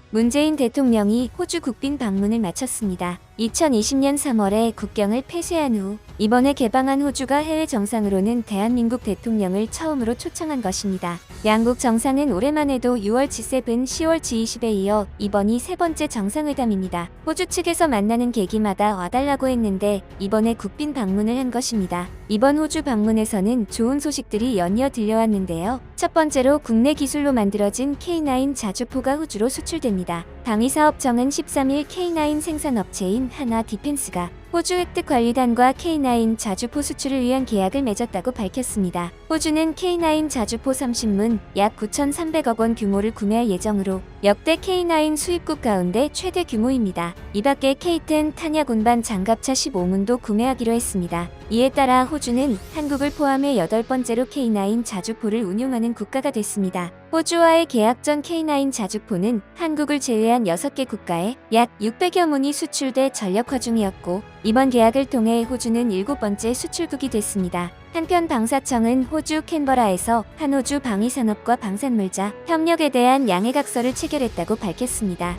문재인 대통령이 호주 국빈 방문을 마쳤습니다. 2020년 3월에 국경을 폐쇄한 후 이번에 개방한 호주가 해외 정상으로는 대한민국 대통령을 처음으로 초청한 것입니다. 양국 정상은 올해만 해도 6월 G7, 10월 G20에 이어 이번이 세 번째 정상회담입니다. 호주 측에서 만나는 계기마다 와달라고 했는데 이번에 국빈 방문을 한 것입니다. 이번 호주 방문에서는 좋은 소식들이 연이어 들려왔는데요. 첫 번째로 국내 기술로 만들어진 K9 자주포가 호주로 수출됩니다. 방위사업청은 13일 K9 생산업체인 한화 디펜스가 호주 획득관리단과 K9 자주포 수출을 위한 계약을 맺었다고 밝혔습니다. 호주는 K9 자주포 30문 약 9,300억 원 규모를 구매할 예정으로 역대 K9 수입국 가운데 최대 규모입니다. 이 밖에 K10 탄약 운반 장갑차 15문도 구매하기로 했습니다. 이에 따라 호주는 한국을 포함해 8번째로 K9 자주포를 운용하는 국가가 됐습니다. 호주와의 계약 전 K9 자주포는 한국을 제외한 6개 국가에 약 600여 문이 수출돼 전력화 중이었고 이번 계약을 통해 호주는 7번째 수출국이 됐습니다. 한편 방사청은 호주 캔버라에서 한호주 방위산업과 방산물자 협력에 대한 양해각서를 체결했다고 밝혔습니다.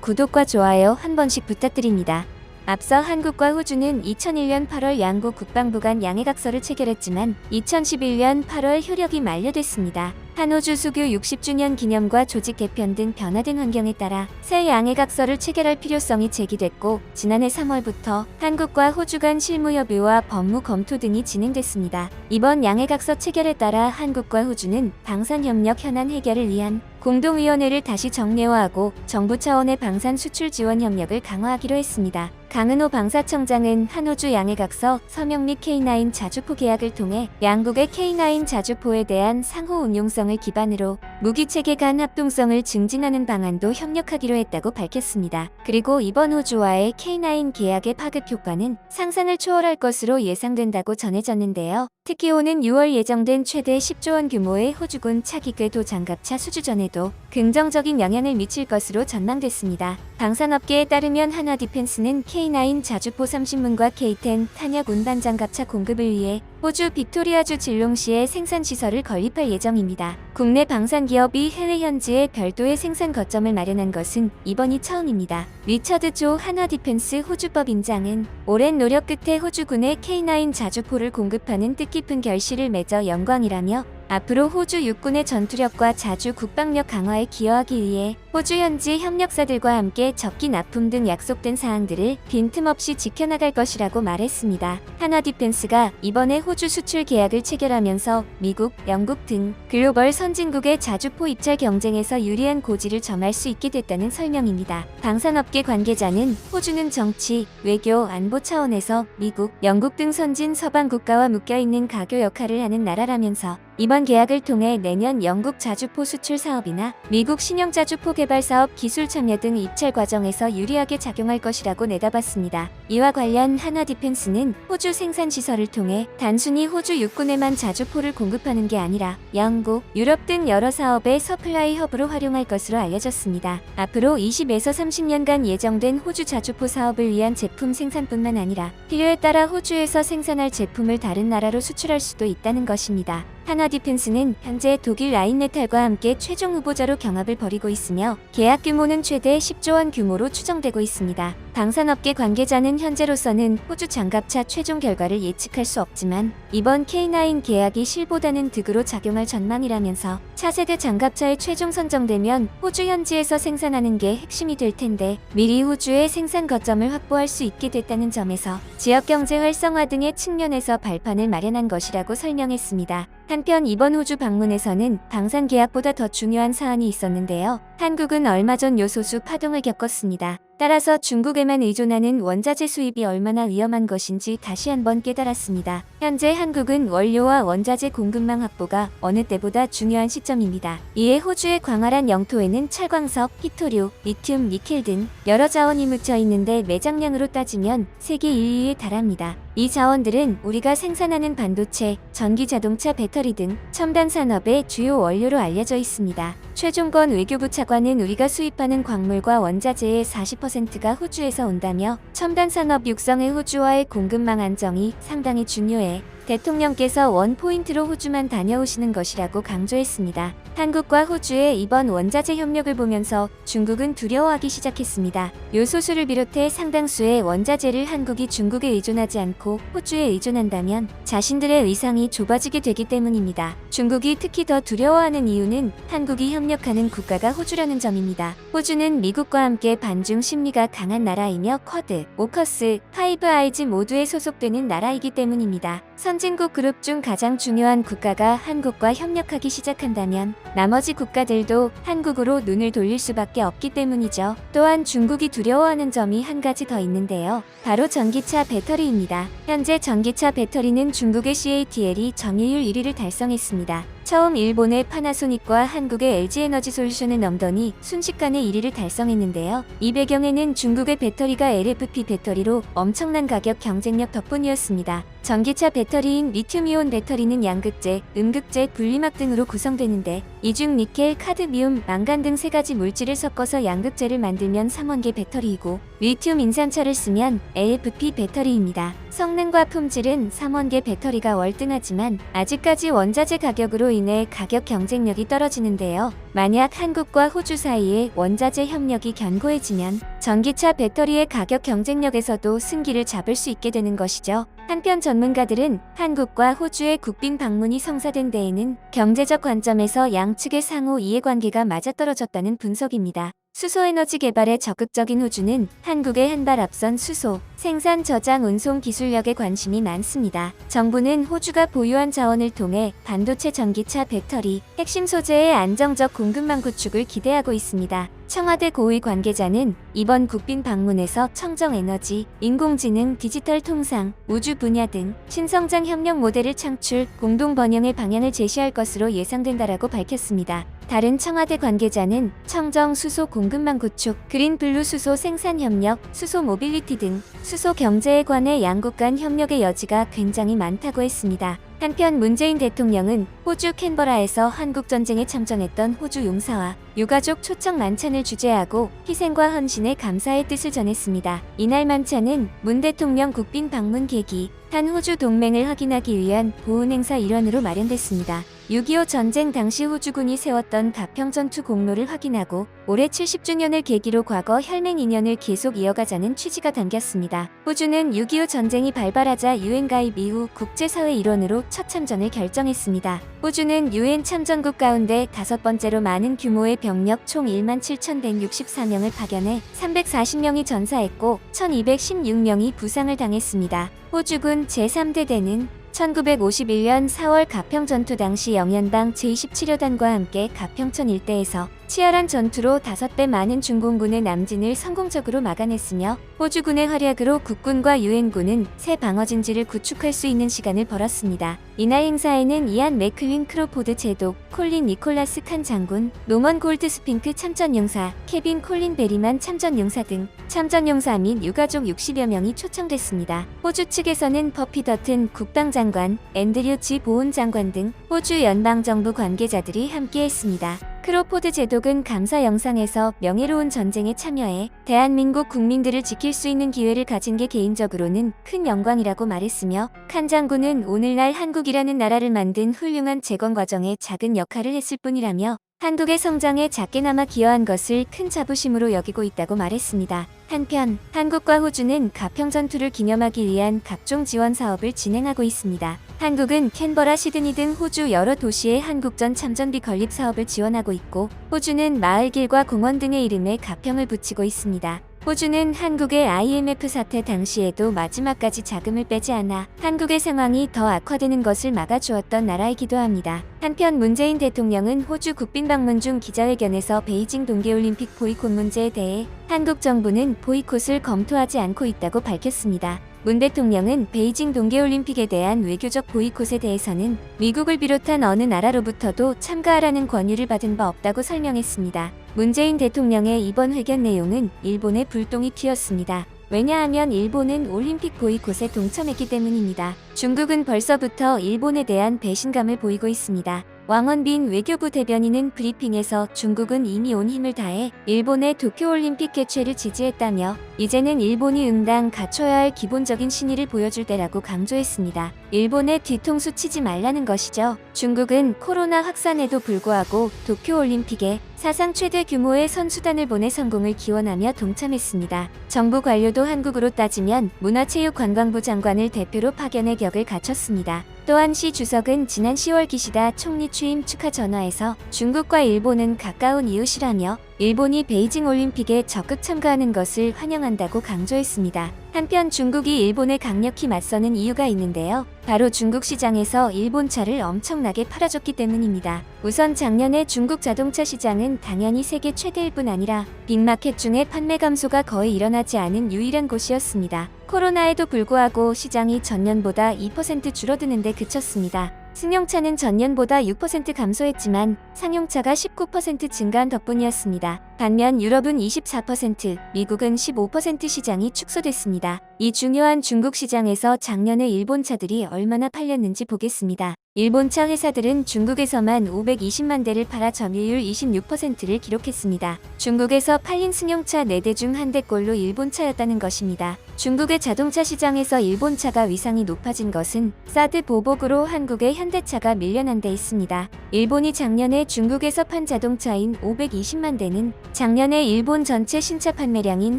구독과 좋아요 한 번씩 부탁드립니다. 앞서 한국과 호주는 2001년 8월 양국 국방부 간 양해각서를 체결했지만 2011년 8월 효력이 만료됐습니다. 한호주 수교 60주년 기념과 조직 개편 등 변화된 환경에 따라 새 양해각서를 체결할 필요성이 제기됐고 지난해 3월부터 한국과 호주 간 실무협의와 법무 검토 등이 진행됐습니다. 이번 양해각서 체결에 따라 한국과 호주는 방산협력 현안 해결을 위한 공동위원회를 다시 정례화하고 정부 차원의 방산 수출 지원 협력을 강화하기로 했습니다. 강은호 방사청장은 한호주 양해각서 서명 및 K9 자주포 계약을 통해 양국의 K9 자주포에 대한 상호 운용성을 기반으로 무기체계 간 합동성을 증진하는 방안도 협력하기로 했다고 밝혔습니다. 그리고 이번 호주와의 K9 계약의 파급 효과는 상상을 초월할 것으로 예상된다고 전해졌는데요. 특히 오는 6월 예정된 최대 10조 원 규모의 호주군 차기 궤도 장갑차 수주전에도 긍정적인 영향을 미칠 것으로 전망됐습니다. 방산업계에 따르면 한화 디펜스는 K9 자주포 30문과 K10 탄약 운반 장갑차 공급을 위해 호주 빅토리아주 질롱시에 생산시설을 건립할 예정입니다. 국내 방산기업이 해외 현지에 별도의 생산 거점을 마련한 것은 이번이 처음입니다. 리처드 조 한화 디펜스 호주법 인장은 오랜 노력 끝에 호주군에 K9 자주포를 공급하는 뜻깊은 결실을 맺어 영광이라며 앞으로 호주 육군의 전투력과 자주 국방력 강화에 기여하기 위해 호주 현지 협력사들과 함께 적기 납품 등 약속된 사항들을 빈틈없이 지켜나갈 것이라고 말했습니다. 한화 디펜스가 이번에 호주 수출 계약을 체결하면서 미국, 영국 등 글로벌 선진국의 자주포 입찰 경쟁에서 유리한 고지를 점할 수 있게 됐다는 설명입니다. 방산업계 관계자는 호주는 정치, 외교, 안보 차원에서 미국, 영국 등 선진 서방 국가와 묶여있는 가교 역할을 하는 나라라면서 이번 계약을 통해 내년 영국 자주포 수출 사업이나 미국 신형 자주포 개발 사업 기술 참여 등 입찰 과정에서 유리하게 작용할 것이라고 내다봤습니다. 이와 관련 한화 디펜스는 호주 생산 시설을 통해 단순히 호주 육군에만 자주포를 공급하는 게 아니라 영국, 유럽 등 여러 사업의 서플라이 허브로 활용할 것으로 알려졌습니다. 앞으로 20에서 30년간 예정된 호주 자주포 사업을 위한 제품 생산뿐만 아니라 필요에 따라 호주에서 생산할 제품을 다른 나라로 수출할 수도 있다는 것입니다. 한화 디펜스는 현재 독일 라인메탈과 함께 최종 후보자로 경합을 벌이고 있으며 계약 규모는 최대 10조 원 규모로 추정되고 있습니다. 방산업계 관계자는 현재로서는 호주 장갑차 최종 결과를 예측할 수 없지만 이번 K9 계약이 실보다는 득으로 작용할 전망이라면서 차세대 장갑차에 최종 선정되면 호주 현지에서 생산하는 게 핵심이 될 텐데 미리 호주의 생산 거점을 확보할 수 있게 됐다는 점에서 지역경제 활성화 등의 측면에서 발판을 마련한 것이라고 설명했습니다. 한편 이번 호주 방문에서는 방산 계약보다 더 중요한 사안이 있었는데요. 한국은 얼마 전 요소수 파동을 겪었습니다. 따라서 중국에만 의존하는 원자재 수입이 얼마나 위험한 것인지 다시 한번 깨달았습니다. 현재 한국은 원료와 원자재 공급망 확보가 어느 때보다 중요한 시점입니다. 이에 호주의 광활한 영토에는 철광석, 희토류, 리튬, 니켈 등 여러 자원이 묻혀 있는데 매장량으로 따지면 세계 1위에 달합니다. 이 자원들은 우리가 생산하는 반도체, 전기자동차 배터리 등 첨단 산업의 주요 원료로 알려져 있습니다. 최종건 외교부 차관은 우리가 수입하는 광물과 원자재의 40%가 호주에서 온다며 첨단 산업 육성의 호주와의 공급망 안정이 상당히 중요해 대통령께서 원포인트로 호주만 다녀오시는 것이라고 강조했습니다. 한국과 호주의 이번 원자재 협력을 보면서 중국은 두려워하기 시작했습니다. 요소수를 비롯해 상당수의 원자재를 한국이 중국에 의존하지 않고 호주에 의존한다면 자신들의 위상이 좁아지게 되기 때문입니다. 중국이 특히 더 두려워하는 이유는 한국이 협력하는 국가가 호주라는 점입니다. 호주는 미국과 함께 반중 심리가 강한 나라이며 쿼드, 오커스, 파이브 아이즈 모두에 소속되는 나라이기 때문입니다. 선진국 그룹 중 가장 중요한 국가가 한국과 협력하기 시작한다면 나머지 국가들도 한국으로 눈을 돌릴 수밖에 없기 때문이죠. 또한 중국이 두려워하는 점이 한 가지 더 있는데요. 바로 전기차 배터리입니다. 현재 전기차 배터리는 중국의 CATL이 점유율 1위를 달성했습니다. 처음 일본의 파나소닉과 한국의 LG에너지솔루션을 넘더니 순식간에 1위를 달성했는데요. 이 배경에는 중국의 배터리가 LFP 배터리로 엄청난 가격 경쟁력 덕분이었습니다. 전기차 배터리인 리튬이온 배터리는 양극재, 음극재, 분리막 등으로 구성되는데 이 중 니켈, 카드미움, 망간 등 3가지 물질을 섞어서 양극재를 만들면 삼원계 배터리이고 리튬 인산철을 쓰면 LFP 배터리입니다. 성능과 품질은 삼원계 배터리가 월등하지만 아직까지 원자재 가격으로 인해 가격 경쟁력이 떨어지는데요. 만약 한국과 호주 사이에 원자재 협력이 견고해지면 전기차 배터리의 가격 경쟁력에서도 승기를 잡을 수 있게 되는 것이죠. 한편 전문가들은 한국과 호주의 국빈 방문이 성사된 데에는 경제적 관점에서 양측의 상호 이해관계가 맞아떨어졌다는 분석입니다. 수소에너지 개발에 적극적인 호주는 한국의 한 발 앞선 수소, 생산, 저장, 운송 기술력에 관심이 많습니다. 정부는 호주가 보유한 자원을 통해 반도체, 전기차, 배터리, 핵심 소재의 안정적 공급망 구축을 기대하고 있습니다. 청와대 고위 관계자는 이번 국빈 방문에서 청정에너지, 인공지능, 디지털 통상, 우주 분야 등 신성장 협력 모델을 창출, 공동 번영의 방향을 제시할 것으로 예상된다라고 밝혔습니다. 다른 청와대 관계자는 청정 수소 공급망 구축, 그린 블루 수소 생산 협력, 수소 모빌리티 등 수소 경제에 관해 양국 간 협력의 여지가 굉장히 많다고 했습니다. 한편 문재인 대통령은 호주 캔버라에서 한국전쟁에 참전했던 호주 용사와 유가족 초청 만찬을 주재하고 희생과 헌신에 감사의 뜻을 전했습니다. 이날 만찬은 문 대통령 국빈 방문 계기, 한 호주 동맹을 확인하기 위한 보훈 행사 일환으로 마련됐습니다. 6.25 전쟁 당시 호주군이 세웠던 가평 전투 공로를 확인하고 올해 70주년을 계기로 과거 혈맹 인연을 계속 이어가자는 취지가 담겼습니다. 호주는 6.25 전쟁이 발발하자 유엔 가입 이후 국제사회 일원으로 첫 참전을 결정했습니다. 호주는 유엔 참전국 가운데 5번째로 많은 규모의 병력 총 17,164명을 파견해 340명이 전사했고 1,216명이 부상을 당했습니다. 호주군 제3대대는 1951년 4월 가평 전투 당시 영연방 제27여단과 함께 가평천 일대에서 치열한 전투로 5배 많은 중공군의 남진을 성공적으로 막아냈으며 호주군의 활약으로 국군과 유엔군은 새 방어진지를 구축할 수 있는 시간을 벌었습니다. 이날 행사에는 이안 맥클린 크로포드 제독, 콜린 니콜라스 칸 장군, 노먼 골드스핑크 참전용사, 케빈 콜린 베리만 참전용사 등 참전용사 및 유가족 60여 명이 초청됐습니다. 호주 측에서는 퍼피 더튼 국방장관, 앤드류 지 보훈 장관 등 호주 연방정부 관계자들이 함께했습니다. 크로포드 제독은 감사 영상에서 명예로운 전쟁에 참여해 대한민국 국민들을 지킬 수 있는 기회를 가진 게 개인적으로는 큰 영광이라고 말했으며 칸 장군은 오늘날 한국이라는 나라를 만든 훌륭한 재건 과정에 작은 역할을 했을 뿐이라며 한국의 성장에 작게나마 기여한 것을 큰 자부심으로 여기고 있다고 말했습니다. 한편 한국과 호주는 가평 전투를 기념하기 위한 각종 지원 사업을 진행하고 있습니다. 한국은 캔버라, 시드니 등 호주 여러 도시의 한국전 참전비 건립 사업을 지원하고 있고 호주는 마을길과 공원 등의 이름에 가평을 붙이고 있습니다. 호주는 한국의 IMF 사태 당시에도 마지막까지 자금을 빼지 않아 한국의 상황이 더 악화되는 것을 막아주었던 나라이기도 합니다. 한편 문재인 대통령은 호주 국빈 방문 중 기자회견에서 베이징 동계올림픽 보이콧 문제에 대해 한국 정부는 보이콧을 검토하지 않고 있다고 밝혔습니다. 문 대통령은 베이징 동계올림픽에 대한 외교적 보이콧에 대해서는 미국을 비롯한 어느 나라로부터도 참가하라는 권유를 받은 바 없다고 설명했습니다. 문재인 대통령의 이번 회견 내용은 일본의 불똥이 튀었습니다. 왜냐하면 일본은 올림픽 보이콧에 동참했기 때문입니다. 중국은 벌써부터 일본에 대한 배신감을 보이고 있습니다. 왕원빈 외교부 대변인은 브리핑에서 중국은 이미 온 힘을 다해 일본의 도쿄올림픽 개최를 지지했다며 이제는 일본이 응당 갖춰야 할 기본적인 신의를 보여줄 때라고 강조했습니다. 일본에 뒤통수 치지 말라는 것이죠. 중국은 코로나 확산에도 불구하고 도쿄올림픽에 사상 최대 규모의 선수단을 보내 성공을 기원하며 동참했습니다. 정부 관료도 한국으로 따지면 문화체육관광부 장관을 대표로 파견의 격을 갖췄습니다. 또한 시 주석은 지난 10월 기시다 총리 취임 축하 전화에서 중국과 일본은 가까운 이웃이라며 일본이 베이징 올림픽에 적극 참가하는 것을 환영한다고 강조했습니다. 한편 중국이 일본에 강력히 맞서는 이유가 있는데요. 바로 중국 시장에서 일본 차를 엄청나게 팔아줬기 때문입니다. 우선 작년에 중국 자동차 시장은 당연히 세계 최대일 뿐 아니라 빅마켓 중에 판매 감소가 거의 일어나지 않은 유일한 곳이었습니다. 코로나에도 불구하고 시장이 전년보다 2% 줄어드는데 그쳤습니다. 승용차는 전년보다 6% 감소했지만 상용차가 19% 증가한 덕분이었습니다. 반면 유럽은 24%, 미국은 15% 시장이 축소됐습니다. 이 중요한 중국 시장에서 작년에 일본 차들이 얼마나 팔렸는지 보겠습니다. 일본 차 회사들은 중국에서만 520만 대를 팔아 점유율 26%를 기록했습니다. 중국에서 팔린 승용차 4대 중 1대꼴로 일본 차였다는 것입니다. 중국의 자동차 시장에서 일본 차가 위상이 높아진 것은 사드 보복으로 한국의 현대차가 밀려난 데 있습니다. 일본이 작년에 중국에서 판 자동차인 520만 대는 작년에 일본 전체 신차 판매량인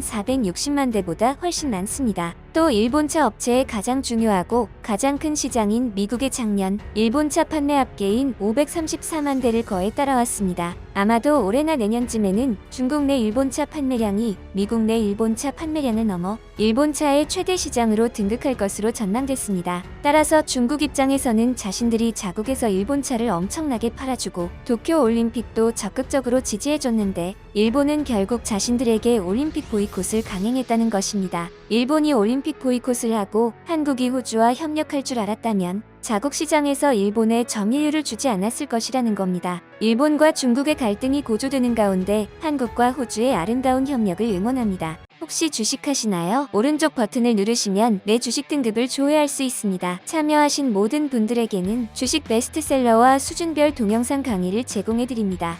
460만 대보다 훨씬 많습니다. 또 일본차 업체의 가장 중요하고 가장 큰 시장인 미국의 작년 일본차 판매 합계인 534만 대를 거의 따라왔습니다. 아마도 올해나 내년쯤에는 중국 내 일본차 판매량이 미국 내 일본차 판매량을 넘어 일본차의 최대 시장으로 등극할 것으로 전망됐습니다. 따라서 중국 입장에서는 자신들이 자국에서 일본차를 엄청나게 팔아주고 도쿄 올림픽도 적극적으로 지지해줬는데 일본은 결국 자신들에게 올림픽 보이콧을 강행했다는 것입니다. 일본이 올림픽 보이콧을 하고 한국이 호주와 협력할 줄 알았다면 자국 시장에서 일본에 점유율을 주지 않았을 것이라는 겁니다. 일본과 중국의 갈등이 고조되는 가운데 한국과 호주의 아름다운 협력을 응원합니다. 혹시 주식하시나요? 오른쪽 버튼을 누르시면 내 주식 등급을 조회할 수 있습니다. 참여하신 모든 분들에게는 주식 베스트셀러와 수준별 동영상 강의를 제공해드립니다.